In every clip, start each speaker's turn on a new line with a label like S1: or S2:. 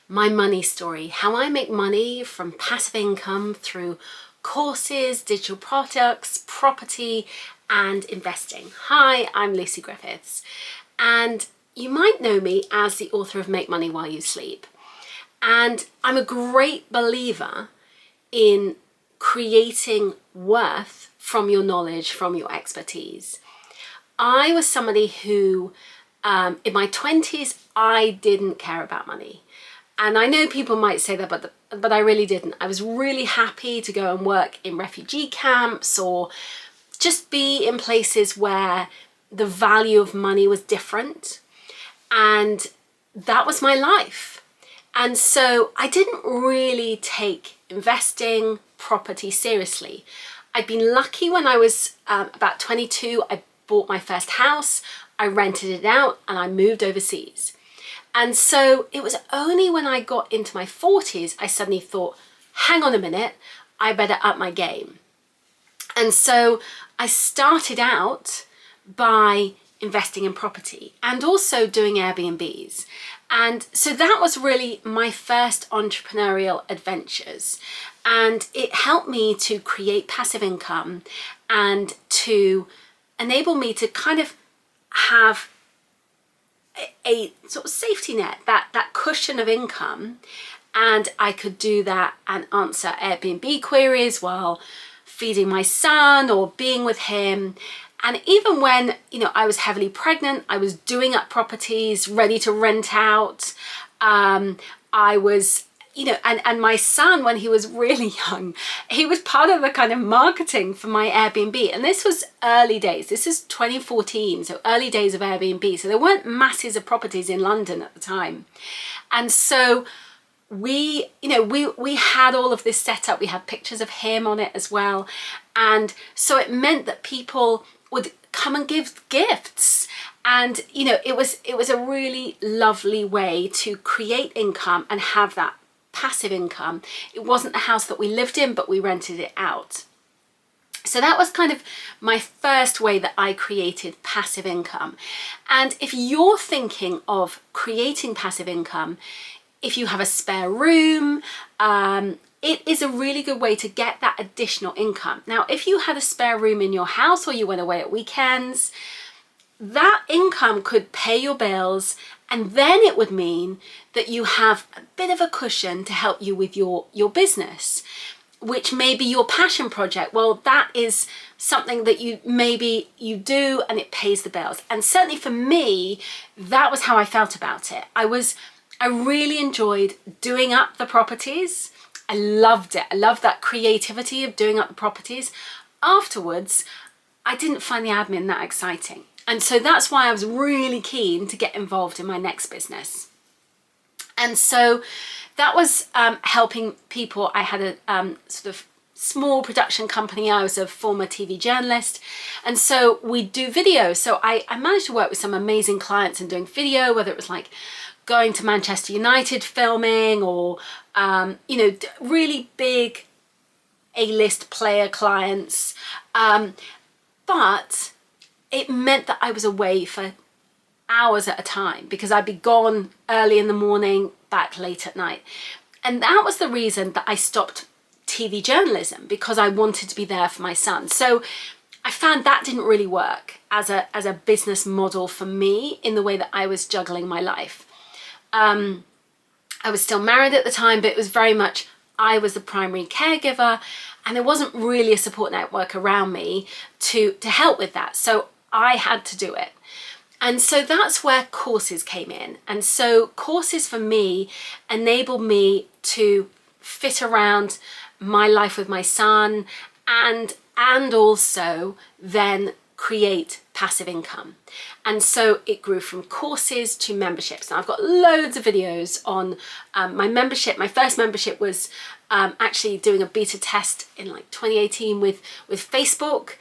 S1: my money story, how I make money from passive income through courses, digital products, property, and investing. Hi, I'm Lucy Griffiths, and you might know me as the author of Make Money While You Sleep. And I'm a great believer in creating worth from your knowledge, from your expertise. I was somebody who, in my 20s, I didn't care about money. And I know people might say that, but I really didn't. I was really happy to go and work in refugee camps or just be in places where the value of money was different. And that was my life. And so I didn't really take investing, property seriously. I'd been lucky when I was about 22. I bought my first house, I rented it out, and I moved overseas. And so it was only when I got into my 40s, I suddenly thought, hang on a minute, I better up my game. And so I started out by investing in property and also doing Airbnbs. And so that was really my first entrepreneurial adventures. And it helped me to create passive income and to enable me to kind of have a sort of safety net, that cushion of income. And I could do that and answer Airbnb queries while feeding my son or being with him. And even when, I was heavily pregnant, I was doing up properties ready to rent out. I was, and my son, when he was really young, he was part of the kind of marketing for my Airbnb. And this was early days. This is 2014, so early days of Airbnb. So there weren't masses of properties in London at the time. And so we had all of this set up. We had pictures of him on it as well. And so it meant that people would come and give gifts. And, it was a really lovely way to create income and have that passive income. It wasn't the house that we lived in, but we rented it out. So that was kind of my first way that I created passive income. And if you're thinking of creating passive income, if you have a spare room, it is a really good way to get that additional income. Now, if you had a spare room in your house or you went away at weekends, that income could pay your bills, and then it would mean that you have a bit of a cushion to help you with your business, which may be your passion project. Well, that is something that you do and it pays the bills. And certainly for me, that was how I felt about it. I really enjoyed doing up the properties. I loved it. I loved that creativity of doing up the properties. Afterwards, I didn't find the admin that exciting. And so that's why I was really keen to get involved in my next business. And so that was helping people. I had a sort of small production company. I was a former TV journalist. And so we do video. So I managed to work with some amazing clients and doing video, whether it was like going to Manchester United filming or, really big A-list player clients. But it meant that I was away for hours at a time because I'd be gone early in the morning, back late at night. And that was the reason that I stopped TV journalism, because I wanted to be there for my son. So I found that didn't really work as a business model for me in the way that I was juggling my life. I was still married at the time, but it was very much I was the primary caregiver, and there wasn't really a support network around me to help with that. So I had to do it. And so that's where courses came in. And so courses for me enabled me to fit around my life with my son and also then create passive income. And so it grew from courses to memberships. Now I've got loads of videos on my membership. My first membership was actually doing a beta test in like 2018 with Facebook,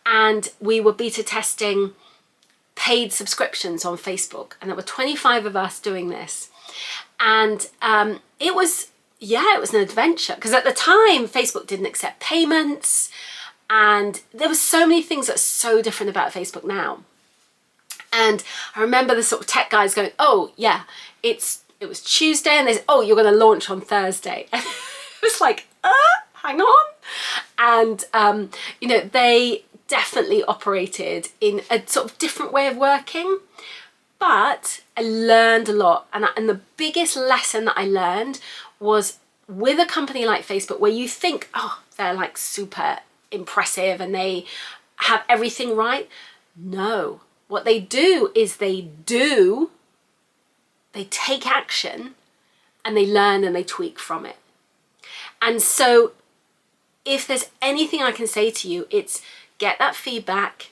S1: and we were beta testing paid subscriptions on Facebook, and there were 25 of us doing this. And it was an adventure, because at the time Facebook didn't accept payments, and there were so many things that's so different about Facebook now. And I remember the sort of tech guys going, oh yeah, it's it was Tuesday and they said, oh, you're going to launch on Thursday. And it was like, hang on. And, you know, they definitely operated in a sort of different way of working, but I learned a lot. And the biggest lesson that I learned was with a company like Facebook, where you think, oh, they're like super impressive and they have everything right. No, what they do is they take action and they learn and they tweak from it. And so if there's anything I can say to you, it's get that feedback,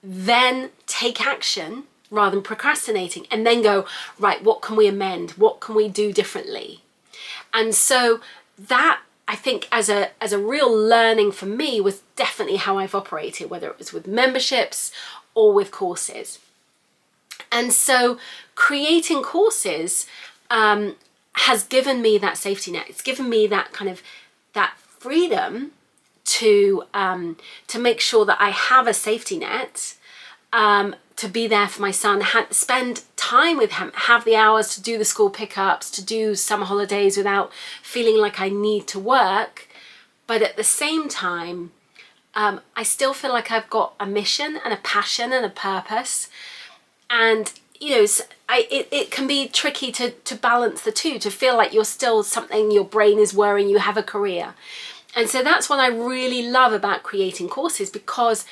S1: then take action rather than procrastinating, and then go, right, what can we amend? What can we do differently? And so that, I think, as a real learning for me, was definitely how I've operated, whether it was with memberships or with courses. And so creating courses has given me that safety net. It's given me that kind of that freedom to make sure that I have a safety net, to be there for my son, spend time with him, have the hours to do the school pickups, to do summer holidays without feeling like I need to work. But at the same time, I still feel like I've got a mission and a passion and a purpose. And, you know, it can be tricky to balance the two, to feel like you're still something, your brain is whirring, you have a career. And so that's what I really love about creating courses, because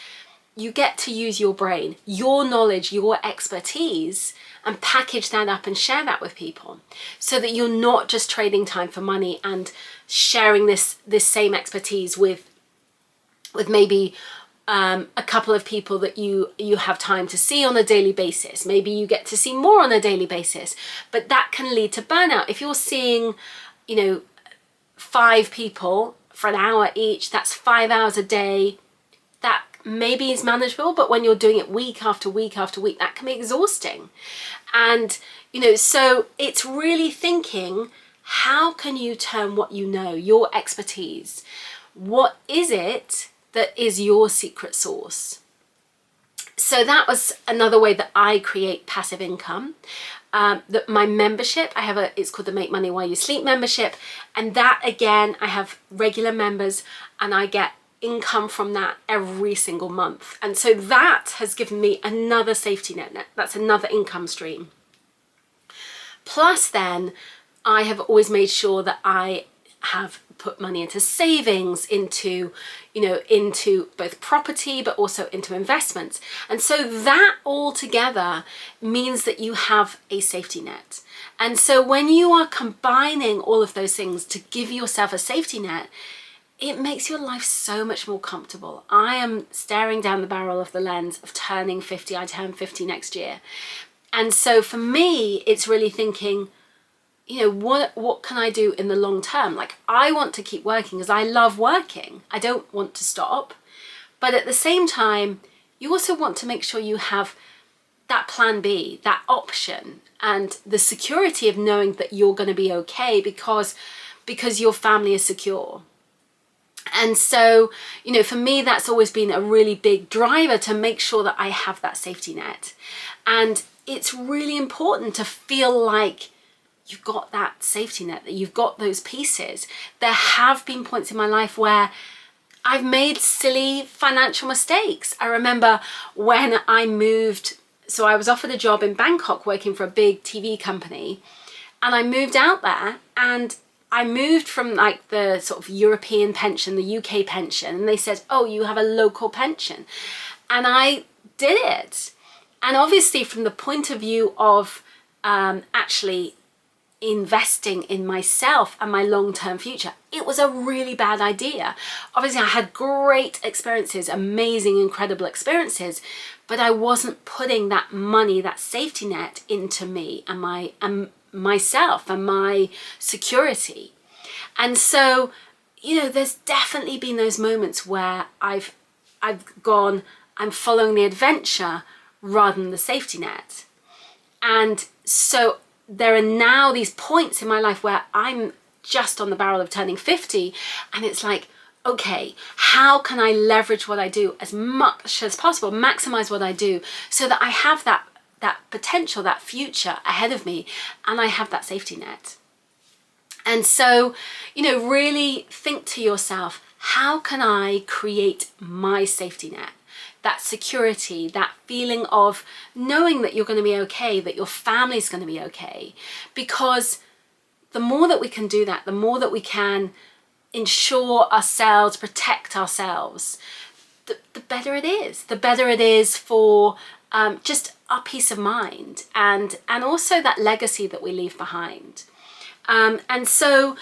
S1: you get to use your brain, your knowledge, your expertise, and package that up and share that with people, so that you're not just trading time for money and sharing this same expertise with maybe a couple of people that you have time to see on a daily basis. Maybe you get to see more on a daily basis, but that can lead to burnout. If you're seeing, you know, 5 people for an hour each, that's 5 hours a day. That maybe is manageable, but when you're doing it week after week after week, that can be exhausting. And, you know, so it's really thinking, how can you turn what you know, your expertise, what is it that is your secret sauce? So that was another way that I create passive income. That my membership, it's called the Make Money While You Sleep membership. And that, again, I have regular members and I get income from that every single month. And so that has given me another safety net. That's another income stream. Plus then, I have always made sure that I have put money into savings, into both property, but also into investments. And so that all together means that you have a safety net. And so when you are combining all of those things to give yourself a safety net, it makes your life so much more comfortable. I am staring down the barrel of the lens of turning 50. I turn 50 next year. And so for me, it's really thinking, you know, what can I do in the long term? Like, I want to keep working because I love working. I don't want to stop. But at the same time, you also want to make sure you have that plan B, that option, and the security of knowing that you're going to be okay because your family is secure. And so, you know, for me, that's always been a really big driver to make sure that I have that safety net. And it's really important to feel like you've got that safety net, that you've got those pieces. There have been points in my life where I've made silly financial mistakes. I remember when I moved, so I was offered a job in Bangkok working for a big TV company, and I moved out there, and I moved from like the sort of European pension, the UK pension, and they said, oh, you have a local pension. And I did it. And obviously from the point of view of actually investing in myself and my long-term future, it was a really bad idea. Obviously I had great experiences, amazing, incredible experiences, but I wasn't putting that money, that safety net into me and myself and my security. And so, you know, there's definitely been those moments where I've gone, I'm following the adventure rather than the safety net. And so there are now these points in my life where I'm just on the barrel of turning 50, and it's like, okay, how can I leverage what I do as much as possible, maximize what I do, so that I have that that potential, that future ahead of me, and I have that safety net. And so, really think to yourself, how can I create my safety net? That security, that feeling of knowing that you're going to be okay, that your family's going to be okay. Because the more that we can do that, the more that we can ensure ourselves, protect ourselves, the better it is. The better it is for just our peace of mind and also that legacy that we leave behind. And so,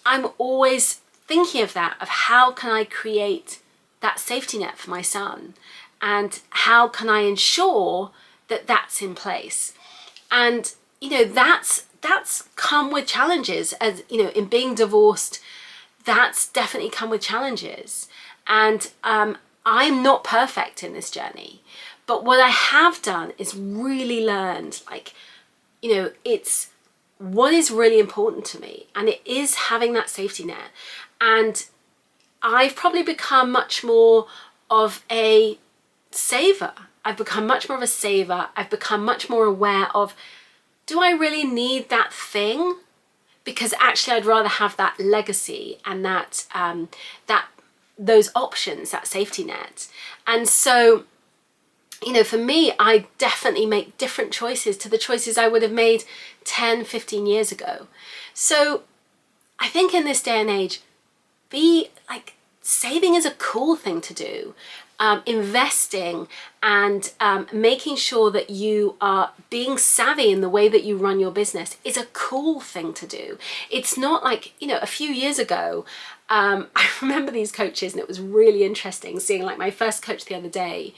S1: I'm always thinking of that, of how can I create that safety net for my son, and how can I ensure that that's in place. And that's come with challenges, as in being divorced. That's definitely come with challenges, and I'm not perfect in this journey, but what I have done is really learned, it's what is really important to me, and it is having that safety net. And I've probably become much more of a saver. I've become much more of a saver. I've become much more aware of, do I really need that thing? Because actually I'd rather have that legacy and that those options, that safety net. And so, for me, I definitely make different choices to the choices I would have made 10, 15 years ago. So I think in this day and age, saving is a cool thing to do. Investing and making sure that you are being savvy in the way that you run your business is a cool thing to do. It's not like, a few years ago, I remember these coaches, and it was really interesting seeing my first coach the other day,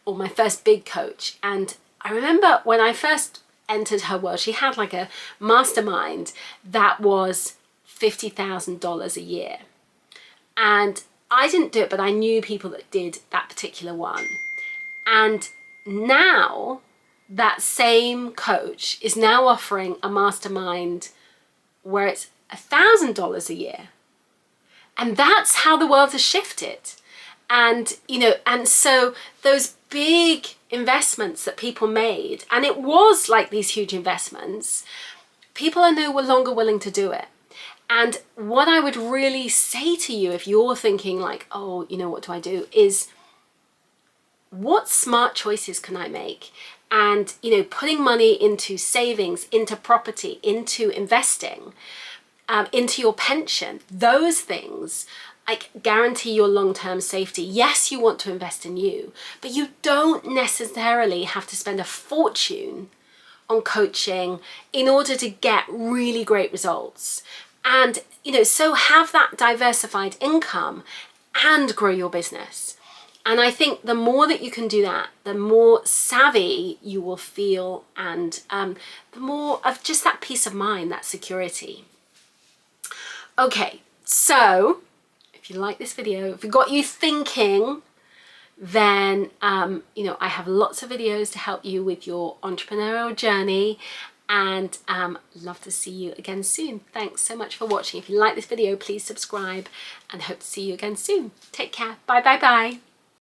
S1: or my first big coach. And I remember when I first entered her world, she had a mastermind that was $50,000 a year. And I didn't do it, but I knew people that did that particular one. And now that same coach is now offering a mastermind where it's $1,000 a year. And that's how the world has shifted. And, and so those big investments that people made, and it was these huge investments, people are no longer willing to do it. And what I would really say to you, if you're thinking oh, what do I do, is what smart choices can I make? And, putting money into savings, into property, into investing, into your pension, those things guarantee your long-term safety. Yes, you want to invest in you, but you don't necessarily have to spend a fortune on coaching in order to get really great results. And, so have that diversified income and grow your business. And I think the more that you can do that, the more savvy you will feel, and the more of just that peace of mind, that security. Okay, so if you like this video, if it got you thinking, then, I have lots of videos to help you with your entrepreneurial journey. And love to see you again soon. Thanks so much for watching. If you like this video, please subscribe, and hope to see you again soon. Take care. Bye, bye, bye.